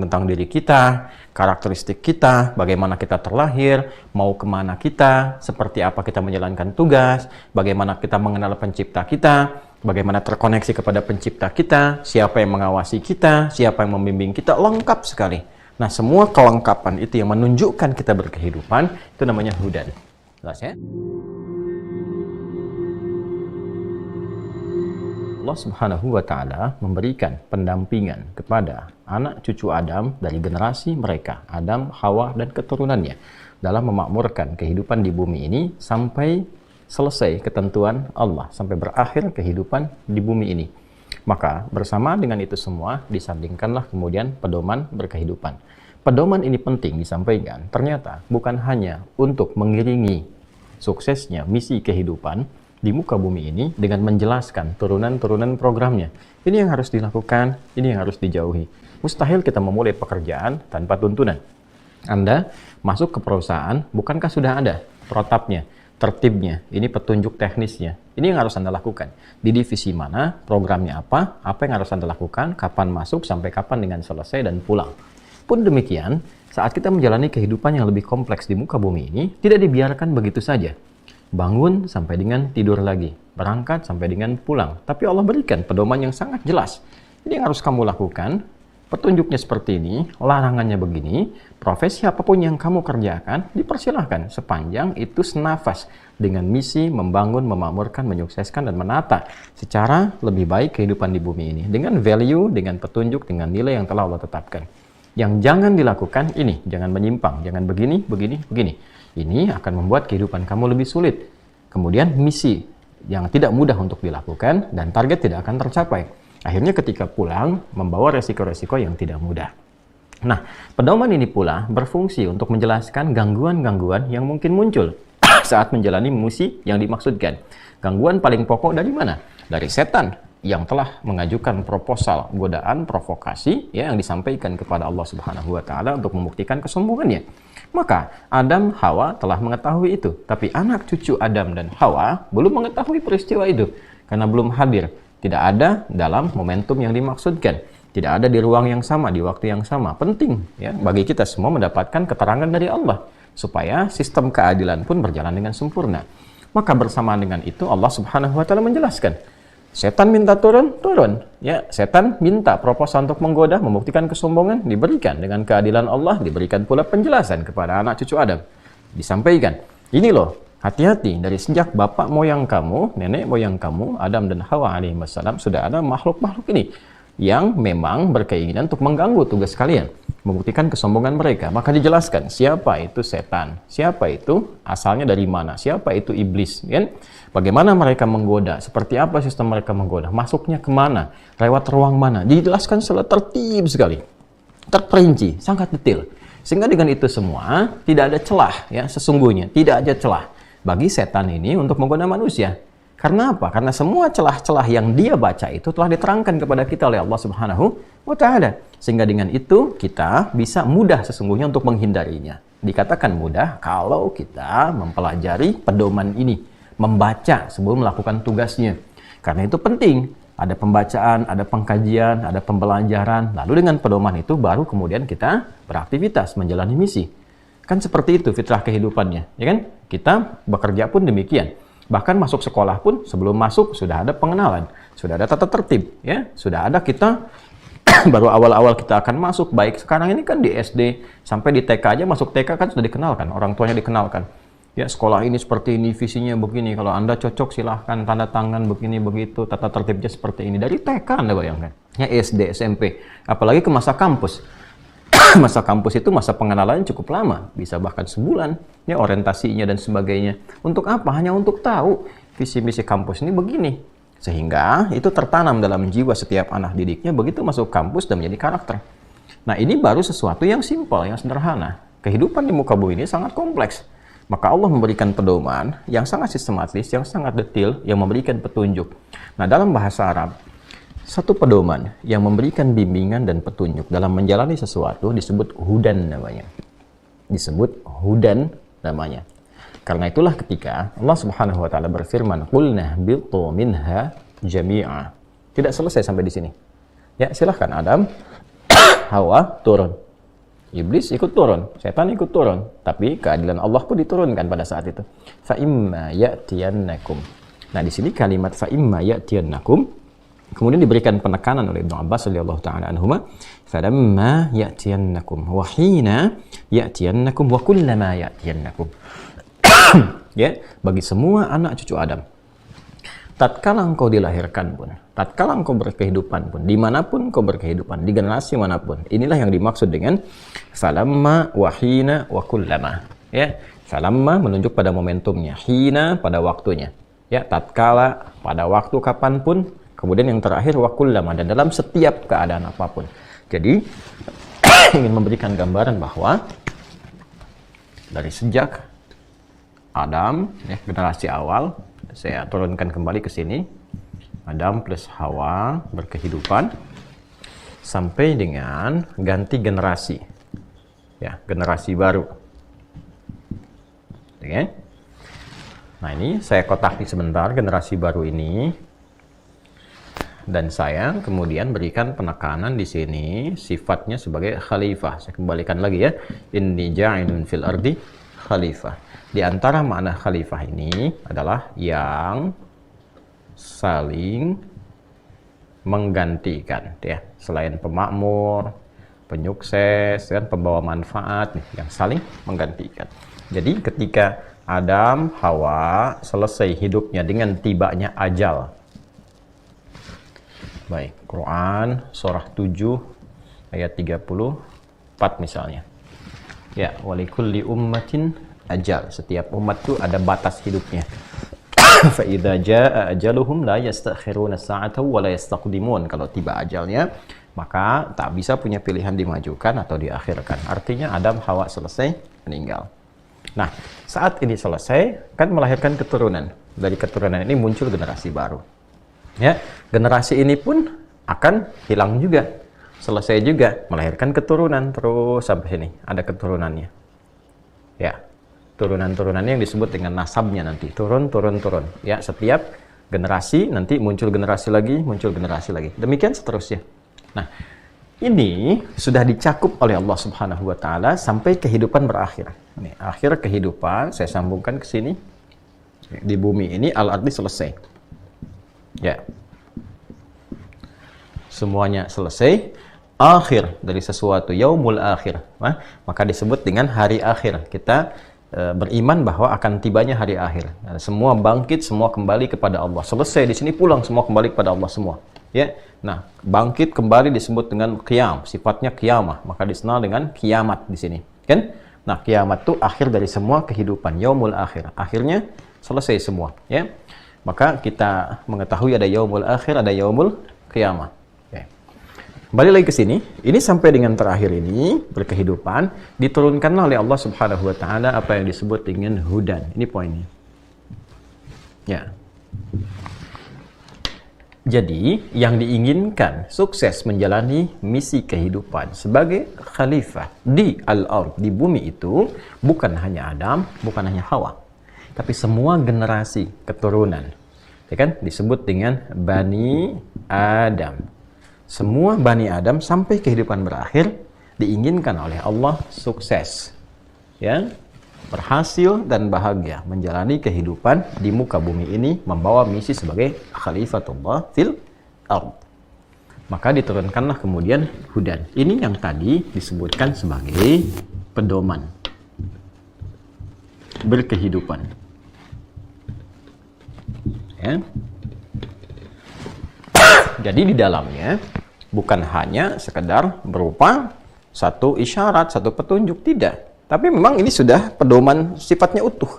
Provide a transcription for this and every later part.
tentang diri kita, karakteristik kita, bagaimana kita terlahir, mau kemana kita, seperti apa kita menjalankan tugas, bagaimana kita mengenal pencipta kita, bagaimana terkoneksi kepada pencipta kita, siapa yang mengawasi kita, siapa yang membimbing kita, lengkap sekali. Nah, semua kelengkapan itu yang menunjukkan kita berkehidupan, itu namanya hudan. Jelas ya? Allah Subhanahu wa Ta'ala memberikan pendampingan kepada anak cucu Adam dari generasi mereka, Adam, Hawa, dan keturunannya, dalam memakmurkan kehidupan di bumi ini sampai selesai ketentuan Allah, sampai berakhir kehidupan di bumi ini. Maka bersama dengan itu semua disandingkanlah kemudian pedoman berkehidupan. Pedoman ini penting disampaikan, ternyata bukan hanya untuk mengiringi suksesnya misi kehidupan di muka bumi ini dengan menjelaskan turunan-turunan programnya. Ini yang harus dilakukan, ini yang harus dijauhi. Mustahil kita memulai pekerjaan tanpa tuntunan. Anda masuk ke perusahaan, bukankah sudah ada protapnya, tertibnya, ini petunjuk teknisnya. Ini yang harus Anda lakukan. Di divisi mana, programnya apa yang harus Anda lakukan, kapan masuk, sampai kapan dengan selesai dan pulang. Pun demikian, saat kita menjalani kehidupan yang lebih kompleks di muka bumi ini, tidak dibiarkan begitu saja. Bangun sampai dengan tidur lagi, berangkat sampai dengan pulang. Tapi Allah berikan pedoman yang sangat jelas. Ini yang harus kamu lakukan, petunjuknya seperti ini, larangannya begini, profesi apapun yang kamu kerjakan, dipersilahkan sepanjang itu senafas dengan misi membangun, memakmurkan, menyukseskan, dan menata secara lebih baik kehidupan di bumi ini. Dengan value, dengan petunjuk, dengan nilai yang telah Allah tetapkan. Yang jangan dilakukan ini, jangan menyimpang, jangan begini, begini, begini. Ini akan membuat kehidupan kamu lebih sulit. Kemudian misi yang tidak mudah untuk dilakukan dan target tidak akan tercapai. Akhirnya ketika pulang membawa resiko-resiko yang tidak mudah. Nah, pedoman ini pula berfungsi untuk menjelaskan gangguan-gangguan yang mungkin muncul saat menjalani misi yang dimaksudkan. Gangguan paling pokok dari mana? Dari setan yang telah mengajukan proposal godaan, provokasi ya, yang disampaikan kepada Allah Subhanahu wa Ta'ala untuk membuktikan kesombongannya. Maka Adam, Hawa telah mengetahui itu, tapi anak cucu Adam dan Hawa belum mengetahui peristiwa itu karena belum hadir, tidak ada dalam momentum yang dimaksudkan, tidak ada di ruang yang sama, di waktu yang sama. Penting ya bagi kita semua mendapatkan keterangan dari Allah supaya sistem keadilan pun berjalan dengan sempurna. Maka bersamaan dengan itu Allah Subhanahu wa Ta'ala menjelaskan, setan minta turun, ya. Setan minta proposal untuk menggoda, membuktikan kesombongan, diberikan dengan keadilan Allah, diberikan pula penjelasan kepada anak cucu Adam. Disampaikan, ini loh, hati-hati, dari sejak bapak moyang kamu, nenek moyang kamu, Adam dan Hawa alaihissalam, sudah ada makhluk-makhluk ini yang memang berkeinginan untuk mengganggu tugas kalian, membuktikan kesombongan mereka. Maka dijelaskan siapa itu setan, siapa itu asalnya dari mana, siapa itu iblis, kan? Bagaimana mereka menggoda, seperti apa sistem mereka menggoda, masuknya kemana, lewat ruang mana, dijelaskan secara tertib sekali, terperinci, sangat detail. Sehingga dengan itu semua tidak ada celah, ya sesungguhnya tidak ada celah bagi setan ini untuk menggoda manusia. Karena apa? Karena semua celah-celah yang dia baca itu telah diterangkan kepada kita oleh Allah Subhanahu wa Ta'ala. Sehingga dengan itu kita bisa mudah sesungguhnya untuk menghindarinya. Dikatakan mudah kalau kita mempelajari pedoman ini, membaca sebelum melakukan tugasnya. Karena itu penting. Ada pembacaan, ada pengkajian, ada pembelajaran. Lalu dengan pedoman itu baru kemudian kita beraktivitas menjalani misi. Kan seperti itu fitrah kehidupannya, ya kan? Kita bekerja pun demikian. Bahkan masuk sekolah pun sebelum masuk sudah ada pengenalan, sudah ada tata tertib, ya. Sudah ada kita baru awal-awal kita akan masuk, baik sekarang ini kan di SD sampai di TK aja, masuk TK kan sudah dikenalkan, orang tuanya dikenalkan. Ya, sekolah ini seperti ini, visinya begini, kalau Anda cocok silahkan tanda tangan begini begitu, tata tertibnya seperti ini. Dari TK Anda bayangkan, ya SD, SMP, apalagi ke masa kampus. Masa kampus itu masa pengenalan cukup lama, bisa bahkan sebulan, ya orientasinya dan sebagainya. Untuk apa? Hanya untuk tahu visi misi kampus ini begini. Sehingga itu tertanam dalam jiwa setiap anak didiknya begitu masuk kampus dan menjadi karakter. Nah, ini baru sesuatu yang simpel, yang sederhana. Kehidupan di muka bumi ini sangat kompleks. Maka Allah memberikan pedoman yang sangat sistematis, yang sangat detail, yang memberikan petunjuk. Nah, dalam bahasa Arab, satu pedoman yang memberikan bimbingan dan petunjuk dalam menjalani sesuatu disebut hudan namanya. Disebut hudan namanya. Karena itulah ketika Allah Subhanahu wa Ta'ala berfirman, "Qulna bitu minha jami'a." Tidak selesai sampai di sini. Ya, silahkan Adam, Hawa turun. Iblis ikut turun, setan ikut turun, tapi keadilan Allah pun diturunkan pada saat itu. Fa imma ya'tiyannakum. Nah, di sini kalimat fa imma ya'tiyannakum kemudian diberikan penekanan oleh Ibnu Abbas radhiyallahu taala anhuma, falamma ya'tiyannakum wa hina ya'tiyannakum wa kullama ya'tiyannakum. Ya, bagi semua anak cucu Adam. Tatkala engkau dilahirkan pun, tatkala engkau berkehidupan pun, dimanapun engkau berkehidupan, di generasi manapun, inilah yang dimaksud dengan falamma wa hina wa kullama. Ya, falamma menunjuk pada momentumnya, hina pada waktunya. Ya, tatkala, pada waktu kapanpun, kemudian yang terakhir wa kullama, dan dalam setiap keadaan apapun. Jadi ingin memberikan gambaran bahwa dari sejak Adam, ya, generasi awal, saya turunkan kembali ke sini, Adam plus Hawa berkehidupan sampai dengan ganti generasi, ya, generasi baru. Oke. Nah, ini saya kotaki sebentar generasi baru ini, dan saya kemudian berikan penekanan di sini sifatnya sebagai khalifah. Saya kembalikan lagi ya, inni ja'ilun fil ardi khalifah. Di antara makna khalifah ini adalah yang saling menggantikan, ya, selain pemakmur, penyukses, dan pembawa manfaat, yang saling menggantikan. Jadi ketika Adam, Hawa selesai hidupnya dengan tibanya ajal. Baik, Quran surah 7 ayat 34 misalnya. Ya, walikulli ummatin ajal. Setiap umat itu ada batas hidupnya. Fa idza jaa ajaluhum la yastakhiruna sa'atan wa la yastaqdimun. Kalau tiba ajalnya, maka tak bisa punya pilihan dimajukan atau diakhirkan. Artinya Adam Hawa selesai meninggal. Nah, saat ini selesai kan melahirkan keturunan. Dari keturunan ini muncul generasi baru. Ya, generasi ini pun akan hilang juga. Selesai juga melahirkan keturunan terus sampai sini ada keturunannya. Ya. Turunan-turunannya yang disebut dengan nasabnya nanti, turun. Ya, setiap generasi nanti muncul generasi lagi, muncul generasi lagi. Demikian seterusnya. Nah, ini sudah dicakup oleh Allah Subhanahu wa taala sampai kehidupan berakhir. Ini akhir kehidupan, saya sambungkan ke sini. Di bumi ini al-ardi selesai. Ya. Semuanya selesai. Akhir dari sesuatu, yaumul akhir. Nah, maka disebut dengan hari akhir. Kita beriman bahwa akan tibanya hari akhir. Semua bangkit, semua kembali kepada Allah. Selesai di sini pulang, semua kembali kepada Allah semua. Ya. Nah, bangkit kembali disebut dengan qiyam, sifatnya qiyamah, maka dikenal dengan kiamat di sini. Kan? Nah, kiamat itu akhir dari semua kehidupan, yaumul akhir. Akhirnya selesai semua, ya. Maka kita mengetahui ada yaumul akhir, ada yaumul qiyamah. Kembali lagi ke sini, ini sampai dengan terakhir ini, berkehidupan, diturunkanlah oleh Allah Subhanahu wa taala apa yang disebut dengan hudan. Ini poinnya. Ya. Jadi, yang diinginkan sukses menjalani misi kehidupan sebagai khalifah di al-ard, di bumi itu, bukan hanya Adam, bukan hanya Hawa, tapi semua generasi keturunan. Ya kan? Disebut dengan Bani Adam. Semua Bani Adam sampai kehidupan berakhir diinginkan oleh Allah sukses, ya, berhasil dan bahagia menjalani kehidupan di muka bumi ini, membawa misi sebagai Khalifatullah fil ard. Maka diturunkanlah kemudian hudan. Ini yang tadi disebutkan sebagai pedoman berkehidupan. Ya. Jadi di dalamnya bukan hanya sekedar berupa satu isyarat, satu petunjuk, tidak. Tapi memang ini sudah pedoman sifatnya utuh.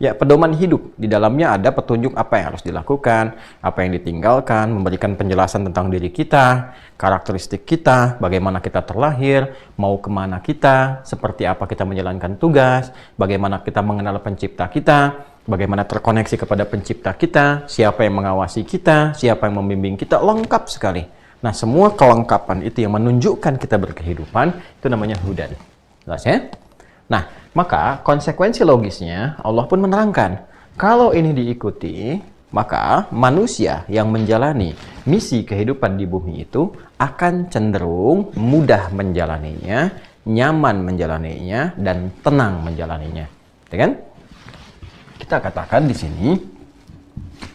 Ya, pedoman hidup. Di dalamnya ada petunjuk apa yang harus dilakukan, apa yang ditinggalkan, memberikan penjelasan tentang diri kita, karakteristik kita, bagaimana kita terlahir, mau kemana kita, seperti apa kita menjalankan tugas, bagaimana kita mengenal pencipta kita, bagaimana terkoneksi kepada pencipta kita, siapa yang mengawasi kita, siapa yang membimbing kita, lengkap sekali. Nah, semua kelengkapan itu yang menunjukkan kita berkehidupan, itu namanya hudan. Jelas ya? Nah, maka konsekuensi logisnya Allah pun menerangkan, kalau ini diikuti, maka manusia yang menjalani misi kehidupan di bumi itu akan cenderung mudah menjalaninya, nyaman menjalaninya, dan tenang menjalaninya. Ya kan? Kita katakan di sini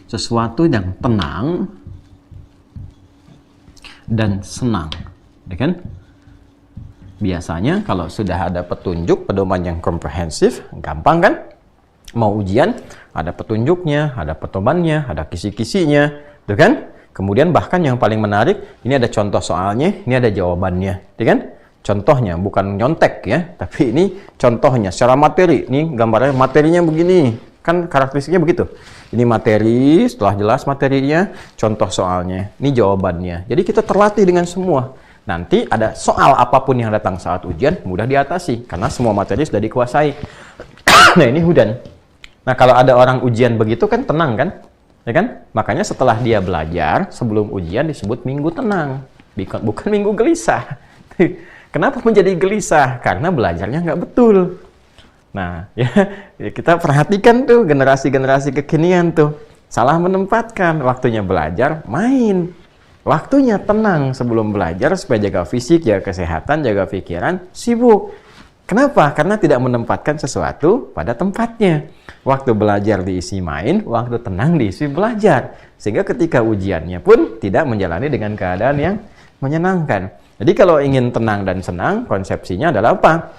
sesuatu yang tenang dan senang, ya kan? Biasanya kalau sudah ada petunjuk, pedoman yang komprehensif, gampang kan? Mau ujian, ada petunjuknya, ada pedomannya, ada kisi-kisinya, tuh kan? Kemudian bahkan yang paling menarik, ini ada contoh soalnya, ini ada jawabannya, ya kan? Contohnya bukan nyontek ya, tapi ini contohnya secara materi. Ini gambarnya materinya begini, kan karakteristiknya begitu. Ini materi, setelah jelas materinya, contoh soalnya, ini jawabannya. Jadi kita terlatih dengan semua. Nanti ada soal apapun yang datang saat ujian, mudah diatasi, karena semua materi sudah dikuasai. Nah ini Hudan. Nah kalau ada orang ujian begitu kan tenang kan? Ya kan? Makanya setelah dia belajar, sebelum ujian disebut minggu tenang. Bukan minggu gelisah. Kenapa menjadi gelisah? Karena belajarnya nggak betul. Nah, ya kita perhatikan tuh generasi-generasi kekinian tuh. Salah menempatkan, waktunya belajar, main. Waktunya tenang sebelum belajar supaya jaga fisik, jaga kesehatan, jaga pikiran, sibuk. Kenapa? Karena tidak menempatkan sesuatu pada tempatnya. Waktu belajar diisi main, waktu tenang diisi belajar. Sehingga ketika ujiannya pun tidak menjalani dengan keadaan yang menyenangkan. Jadi kalau ingin tenang dan senang, konsepsinya adalah apa?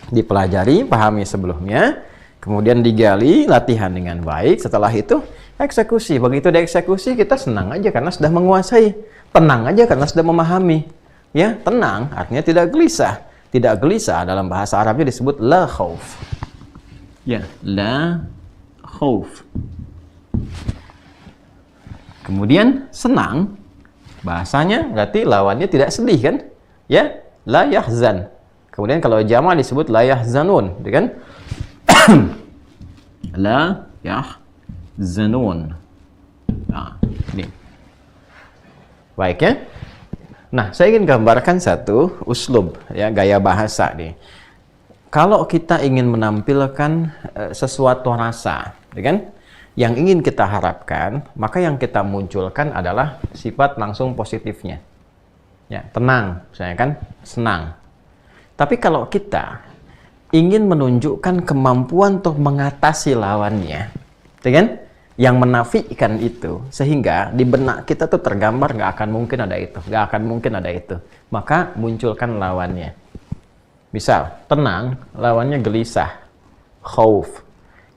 Dipelajari, pahami sebelumnya, kemudian digali, latihan dengan baik, setelah itu eksekusi. Begitu dieksekusi, kita senang aja karena sudah menguasai, tenang aja karena sudah memahami. Ya, tenang artinya tidak gelisah. Tidak gelisah dalam bahasa Arabnya disebut la khauf. Ya, la khauf. Kemudian senang, bahasanya berarti lawannya tidak sedih kan? Ya, la yahzan. Kemudian kalau jama' disebut la yahzanun, gitu kan? La yahzanun. Nah, ini. Baik ya. Nah, saya ingin gambarkan satu uslub, ya, gaya bahasa nih. Kalau kita ingin menampilkan sesuatu rasa, ya kan? Yang ingin kita harapkan, maka yang kita munculkan adalah sifat langsung positifnya. Ya, tenang, misalnya kan, senang. Tapi kalau kita ingin menunjukkan kemampuan untuk mengatasi lawannya, ya kan? Yang menafikan itu, sehingga di benak kita tuh tergambar nggak akan mungkin ada itu, nggak akan mungkin ada itu. Maka munculkan lawannya. Misal, tenang, lawannya gelisah, khauf.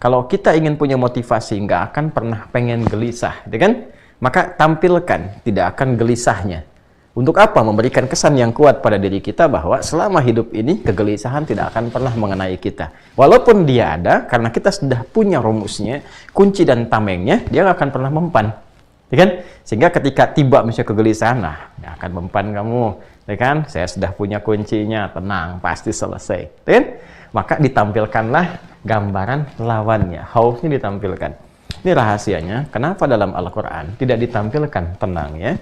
Kalau kita ingin punya motivasi, nggak akan pernah pengen gelisah, ya kan? Maka tampilkan, tidak akan gelisahnya. Untuk apa? Memberikan kesan yang kuat pada diri kita bahwa selama hidup ini kegelisahan tidak akan pernah mengenai kita. Walaupun dia ada, karena kita sudah punya rumusnya, kunci dan tamengnya, dia nggak akan pernah mempan. Ya kan? Sehingga ketika tiba misalnya kegelisahan, nah, nggak akan mempan kamu. Ya kan? Saya sudah punya kuncinya, tenang, pasti selesai. Ya kan? Maka ditampilkanlah gambaran lawannya, khaufnya ditampilkan. Ini rahasianya, kenapa dalam Al-Quran tidak ditampilkan tenangnya,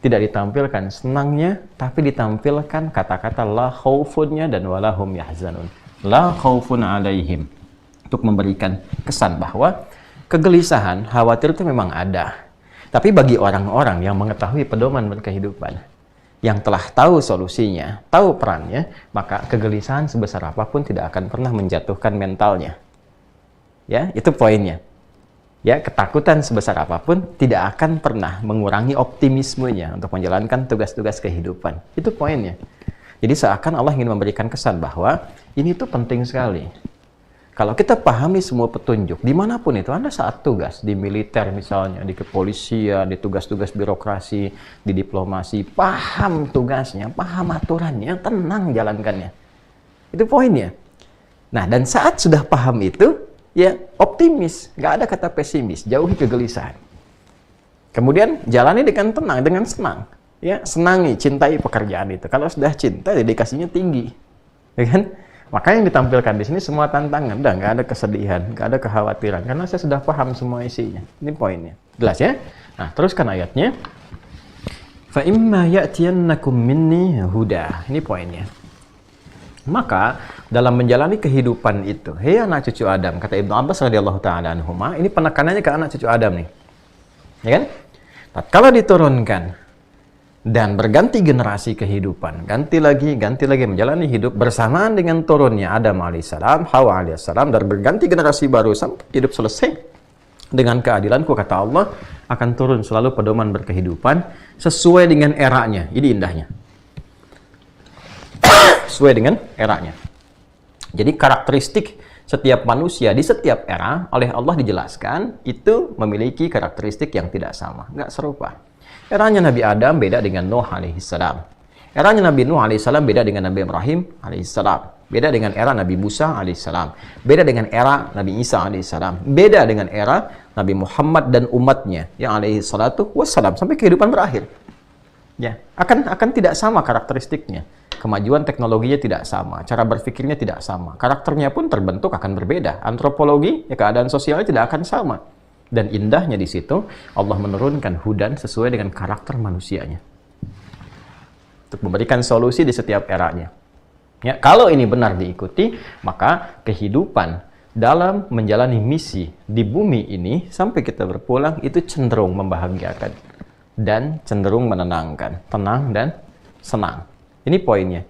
tidak ditampilkan senangnya, tapi ditampilkan kata-kata la khaufunnya dan walahum yahzanun. La khaufun alaihim. Untuk memberikan kesan bahwa kegelisahan, khawatir itu memang ada. Tapi bagi orang-orang yang mengetahui pedoman berkehidupan, yang telah tahu solusinya, tahu perannya, maka kegelisahan sebesar apapun tidak akan pernah menjatuhkan mentalnya. Ya, itu poinnya. Ya, ketakutan sebesar apapun tidak akan pernah mengurangi optimismenya untuk menjalankan tugas-tugas kehidupan. Itu poinnya. Jadi seakan Allah ingin memberikan kesan bahwa ini tuh penting sekali. Kalau kita pahami semua petunjuk, dimanapun itu, Anda saat tugas, di militer misalnya, di kepolisian, di tugas-tugas birokrasi, di diplomasi, paham tugasnya, paham aturannya, tenang jalankannya. Itu poinnya. Nah, dan saat sudah paham itu, ya optimis, nggak ada kata pesimis, jauhi kegelisahan. Kemudian jalani dengan tenang, dengan senang. Ya, senangi, cintai pekerjaan itu. Kalau sudah cinta, dedikasinya tinggi, ya kan? Maka yang ditampilkan di sini semua tantangan, udah nggak ada kesedihan, nggak ada kekhawatiran, karena saya sudah paham semua isinya. Ini poinnya, jelas ya? Nah, teruskan ayatnya. Fa imma ya'tiyannakum minni huda. Ini poinnya. Maka dalam menjalani kehidupan itu, hei anak cucu Adam, kata Ibnu Abbas radhiyallahu taala anhuma, ini penekanannya ke anak cucu Adam nih. Ya kan? Tatkala diturunkan dan berganti generasi kehidupan, ganti lagi menjalani hidup bersamaan dengan turunnya Adam alaihissalam, Hawa alaihissalam, dan berganti generasi baru sampai hidup selesai dengan keadilanku, kata Allah, akan turun selalu pedoman berkehidupan sesuai dengan eranya. Ini indahnya. Sesuai dengan eranya. Jadi karakteristik setiap manusia di setiap era oleh Allah dijelaskan itu memiliki karakteristik yang tidak sama, nggak serupa. Eranya Nabi Adam beda dengan Nuh alaihissalam. Eranya Nabi Nuh alaihissalam beda dengan Nabi Ibrahim alaihissalam. Beda dengan era Nabi Musa alaihissalam. Beda dengan era Nabi Isa alaihissalam. Beda dengan era Nabi Muhammad dan umatnya yang alaihissalatu wassalam sampai kehidupan berakhir. Ya, akan tidak sama karakteristiknya. Kemajuan teknologinya tidak sama, cara berpikirnya tidak sama, karakternya pun terbentuk akan berbeda. Antropologi, ya, keadaan sosialnya tidak akan sama. Dan indahnya di situ Allah menurunkan hudan sesuai dengan karakter manusianya untuk memberikan solusi di setiap eranya. Ya, kalau ini benar diikuti, maka kehidupan dalam menjalani misi di bumi ini sampai kita berpulang itu cenderung membahagiakan dan cenderung menenangkan, tenang dan senang. Ini poinnya.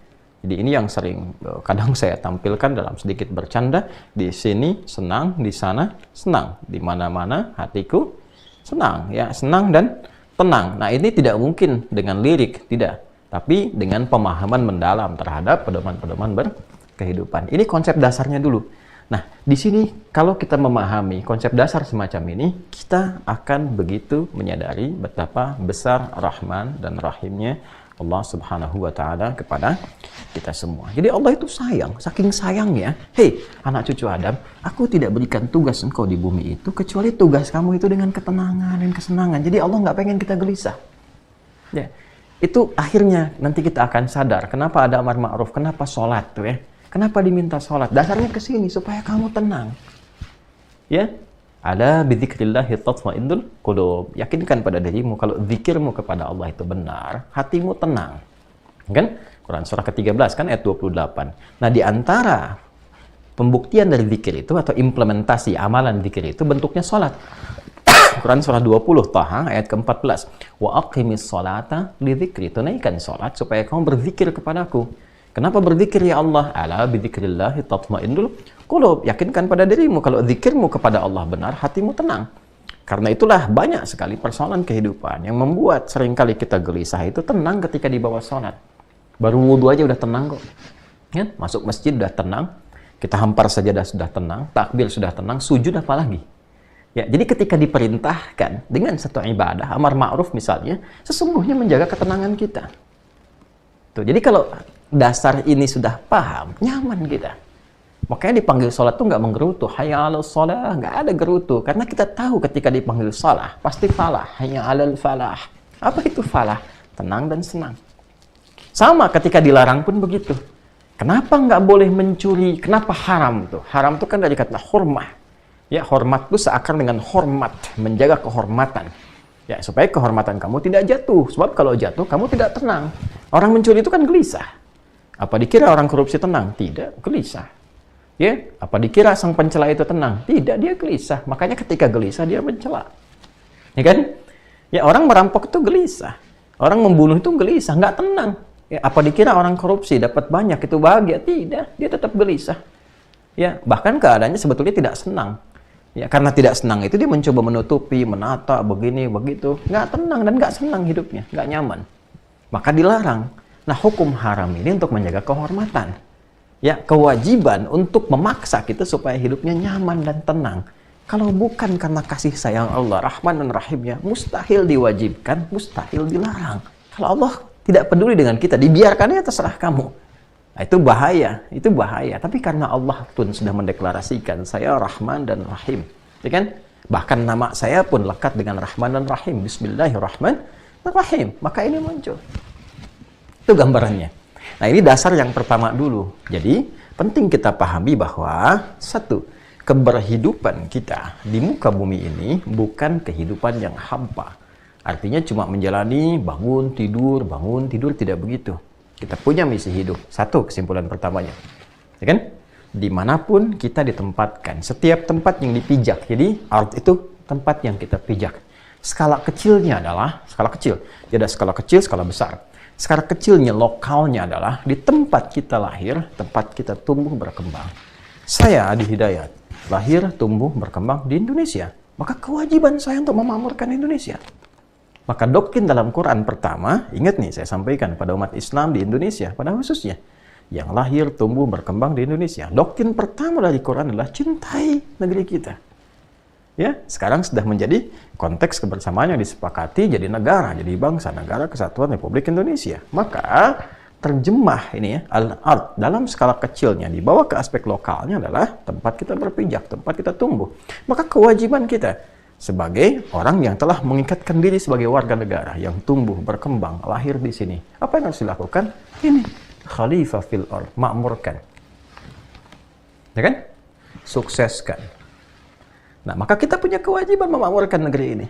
Jadi ini yang sering kadang saya tampilkan dalam sedikit bercanda. Di sini senang, di sana senang, di mana-mana hatiku senang, ya, senang dan tenang. Nah, ini tidak mungkin dengan lirik, tidak, tapi dengan pemahaman mendalam terhadap pedoman-pedoman berkehidupan. Ini konsep dasarnya dulu. Nah, di sini kalau kita memahami konsep dasar semacam ini, kita akan begitu menyadari betapa besar Rahman dan Rahimnya Allah Subhanahu wa Ta'ala kepada kita semua. Jadi Allah itu sayang, saking sayangnya, hei anak cucu Adam, aku tidak berikan tugas engkau di bumi itu kecuali tugas kamu itu dengan ketenangan dan kesenangan. Jadi Allah nggak pengen kita gelisah. Ya, itu akhirnya nanti kita akan sadar kenapa ada amar ma'ruf, kenapa sholat tuh ya, kenapa diminta sholat. Dasarnya ke sini supaya kamu tenang. Ya, ala bidzikrillahi tatma'innul qulub. Yakinkan pada dirimu kalau zikirmu kepada Allah itu benar, hatimu tenang. Kan? Quran surah ke-13 kan ayat 28. Nah, di antara pembuktian dari zikir itu atau implementasi amalan zikir itu bentuknya salat. Quran surah 20 Taha ayat ke-14. Wa aqimis sholata lidzikri. Tunaikan salat supaya kamu berzikir kepadaku. Kenapa berzikir ya Allah? Ala bidzikrillahi tatma'innul qulub. Yakinkan pada dirimu kalau zikirmu kepada Allah benar, hatimu tenang. Karena itulah banyak sekali persoalan kehidupan yang membuat seringkali kita gelisah itu tenang ketika di bawah sholat. Baru wudhu aja udah tenang kok. Ya, masuk masjid udah tenang, kita hampar sajadah sudah tenang, takbir sudah tenang, sujud apa lagi? Ya, jadi ketika diperintahkan dengan satu ibadah, amar ma'ruf misalnya, sesungguhnya menjaga ketenangan kita. Tuh, jadi kalau dasar ini sudah paham, nyaman kita. Makanya dipanggil sholat tuh nggak menggerutu. Hayya 'alal sholah, nggak ada gerutu. Karena kita tahu ketika dipanggil sholat, pasti falah. Hayya 'alal falah. Apa itu falah? Tenang dan senang. Sama ketika dilarang pun begitu. Kenapa nggak boleh mencuri? Kenapa haram tuh? Haram tuh kan dari kata hormah. Ya, hormat itu seakan dengan hormat, menjaga kehormatan. Ya, supaya kehormatan kamu tidak jatuh. Sebab kalau jatuh, kamu tidak tenang. Orang mencuri itu kan gelisah. Apa dikira orang korupsi tenang? Tidak, gelisah. Ya, apa dikira sang pencela itu tenang? Tidak, dia gelisah. Makanya ketika gelisah dia mencela. Ya kan? Ya, orang merampok itu gelisah. Orang membunuh itu gelisah, nggak tenang. Ya, apa dikira orang korupsi dapat banyak itu bahagia? Tidak, dia tetap gelisah. Ya, bahkan keadaannya sebetulnya tidak senang. Ya, karena tidak senang itu dia mencoba menutupi, menata, begini, begitu. Nggak tenang dan nggak senang hidupnya, nggak nyaman. Maka dilarang. Nah, hukum haram ini untuk menjaga kehormatan. Ya, kewajiban untuk memaksa kita supaya hidupnya nyaman dan tenang. Kalau bukan karena kasih sayang Allah, Rahman dan Rahimnya, mustahil diwajibkan, mustahil dilarang. Kalau Allah tidak peduli dengan kita, dibiarkannya terserah kamu. Nah, itu bahaya, itu bahaya. Tapi karena Allah pun sudah mendeklarasikan, saya Rahman dan Rahim. Ya kan? Bahkan nama saya pun lekat dengan Rahman dan Rahim. Bismillahirrahmanirrahim. Maka ini muncul. Itu gambarannya. Nah, ini dasar yang pertama dulu. Jadi, penting kita pahami bahwa satu, keberhidupan kita di muka bumi ini bukan kehidupan yang hampa. Artinya cuma menjalani bangun, tidur, tidak begitu. Kita punya misi hidup. Satu, kesimpulan pertamanya. Ya kan? Dimanapun kita ditempatkan. Setiap tempat yang dipijak. Jadi, art itu tempat yang kita pijak. Skala kecilnya adalah skala kecil. Jadi ada skala kecil, skala besar. Skala kecilnya, lokalnya adalah di tempat kita lahir, tempat kita tumbuh berkembang. Saya Adi Hidayat, lahir, tumbuh, berkembang di Indonesia. Maka kewajiban saya untuk memakmurkan Indonesia. Maka doktrin dalam Quran pertama, ingat nih saya sampaikan pada umat Islam di Indonesia, pada khususnya, yang lahir, tumbuh, berkembang di Indonesia. Doktrin pertama dari Quran adalah cintai negeri kita. Ya, sekarang sudah menjadi konteks kebersamaan yang disepakati jadi negara, jadi bangsa, negara kesatuan Republik Indonesia. Maka terjemah ini ya, al-ard dalam skala kecilnya dibawa ke aspek lokalnya adalah tempat kita berpijak, tempat kita tumbuh. Maka kewajiban kita sebagai orang yang telah mengikatkan diri sebagai warga negara yang tumbuh, berkembang, lahir di sini. Apa yang harus dilakukan? Ini, khalifah fil ard, makmurkan. Ya kan? Sukseskan. Nah, maka kita punya kewajiban memakmurkan negeri ini.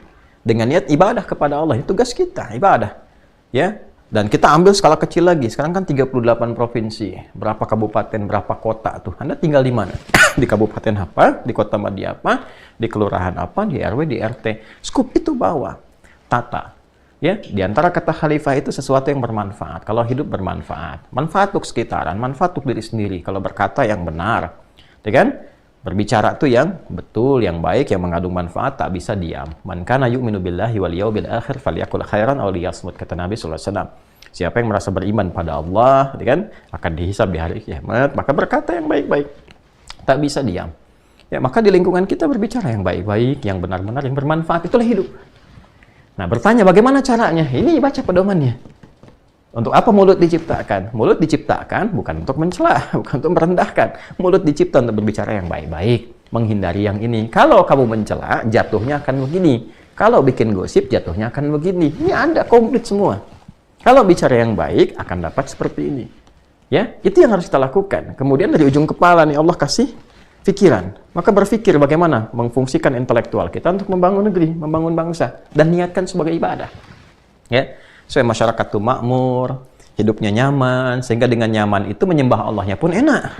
Dengan niat ibadah kepada Allah, itu tugas kita, ibadah. Ya. Dan kita ambil skala kecil lagi. Sekarang kan 38 provinsi. Berapa kabupaten, berapa kota tuh. Anda tinggal di mana? Di kabupaten apa? Di kota Madya apa? Di kelurahan apa? Di RW, di RT. Skup itu bawa. Tata. Ya, di antara kata khalifah itu sesuatu yang bermanfaat. Kalau hidup bermanfaat. Manfaat untuk sekitaran, manfaat untuk diri sendiri. Kalau berkata yang benar. Ya kan? Berbicara tuh yang betul, yang baik, yang mengandung manfaat, tak bisa diam. Man kana yu'minu billahi wal yawmil akhir falyakul khairan aw liyasmut, kata Nabi sallallahu alaihi wasallam. Siapa yang merasa beriman pada Allah, ya kan, akan dihisab di hari kiamat, maka berkata yang baik-baik. Tak bisa diam. Ya, maka di lingkungan kita berbicara yang baik-baik, yang benar-benar, yang bermanfaat, itulah hidup. Nah, bertanya bagaimana caranya? Ini baca pedomannya. Untuk apa mulut diciptakan? Mulut diciptakan bukan untuk mencela, bukan untuk merendahkan. Mulut dicipta untuk berbicara yang baik-baik, menghindari yang ini. Kalau kamu mencela, jatuhnya akan begini. Kalau bikin gosip, jatuhnya akan begini. Ini Anda komplit semua. Kalau bicara yang baik, akan dapat seperti ini. Ya, itu yang harus kita lakukan. Kemudian dari ujung kepala nih Allah kasih pikiran. Maka berpikir bagaimana memfungsikan intelektual kita untuk membangun negeri, membangun bangsa, dan niatkan sebagai ibadah. Ya. Supaya masyarakat itu makmur, hidupnya nyaman, sehingga dengan nyaman itu menyembah Allahnya pun enak.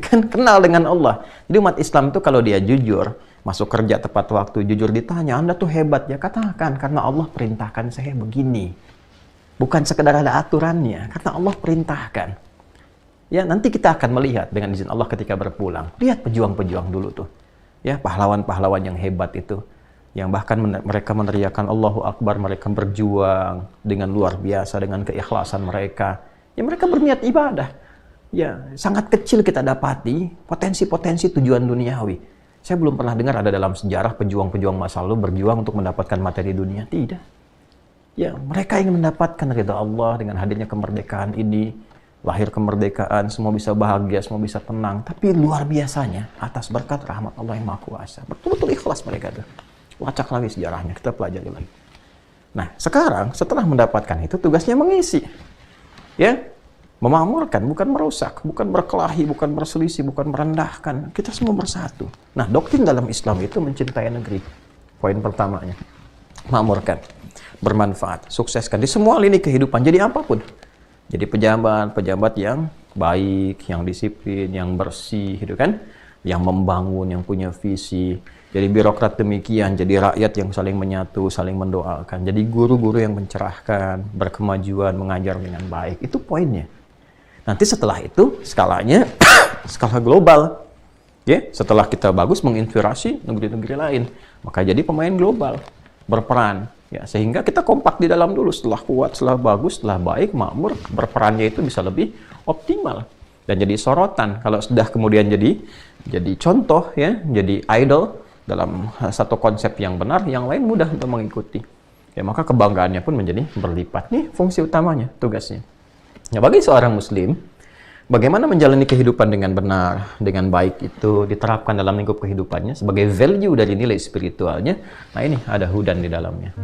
Kan kenal dengan Allah. Jadi umat Islam itu kalau dia jujur, masuk kerja tepat waktu, jujur ditanya, Anda tuh hebat ya, katakan karena Allah perintahkan saya begini. Bukan sekedar ada aturannya, karena Allah perintahkan. Ya, nanti kita akan melihat dengan izin Allah ketika berpulang. Lihat pejuang-pejuang dulu tuh. Ya, pahlawan-pahlawan yang hebat itu. Yang bahkan mereka meneriakan Allahu Akbar, mereka berjuang dengan luar biasa, dengan keikhlasan mereka. Ya, mereka berniat ibadah. Ya, sangat kecil kita dapati potensi-potensi tujuan duniawi. Saya belum pernah dengar ada dalam sejarah pejuang-pejuang masa lalu berjuang untuk mendapatkan materi dunia. Tidak. Ya, mereka ingin mendapatkan ridha Allah dengan hadirnya kemerdekaan ini. Lahir kemerdekaan, semua bisa bahagia, semua bisa tenang. Tapi luar biasanya, atas berkat rahmat Allah yang Maha Kuasa. Betul-betul ikhlas mereka tuh. Lacak lagi sejarahnya, kita pelajari lagi. Nah, sekarang setelah mendapatkan itu, tugasnya mengisi. Ya, memakmurkan, bukan merusak, bukan berkelahi, bukan berselisih, bukan merendahkan. Kita semua bersatu. Nah, doktrin dalam Islam itu mencintai negeri. Poin pertamanya. Makmurkan, bermanfaat, sukseskan di semua lini kehidupan, jadi apapun. Jadi pejabat yang baik, yang disiplin, yang bersih, gitu kan? Yang membangun, yang punya visi. Jadi birokrat demikian, jadi rakyat yang saling menyatu, saling mendoakan. Jadi guru-guru yang mencerahkan, berkemajuan, mengajar dengan baik. Itu poinnya. Nanti setelah itu, skalanya, skala global. Ya, setelah kita bagus menginspirasi negeri-negeri lain, maka jadi pemain global, berperan. Ya, sehingga kita kompak di dalam dulu. Setelah kuat, setelah bagus, setelah baik, makmur, berperannya itu bisa lebih optimal. Dan jadi sorotan. Kalau sudah kemudian jadi contoh, ya, jadi idol, dalam satu konsep yang benar, yang lain mudah untuk mengikuti. Ya, maka kebanggaannya pun menjadi berlipat. Nih fungsi utamanya, tugasnya. Ya, bagi seorang muslim, bagaimana menjalani kehidupan dengan benar, dengan baik itu diterapkan dalam lingkup kehidupannya sebagai value dari nilai spiritualnya. Nah, ini ada hudan di dalamnya.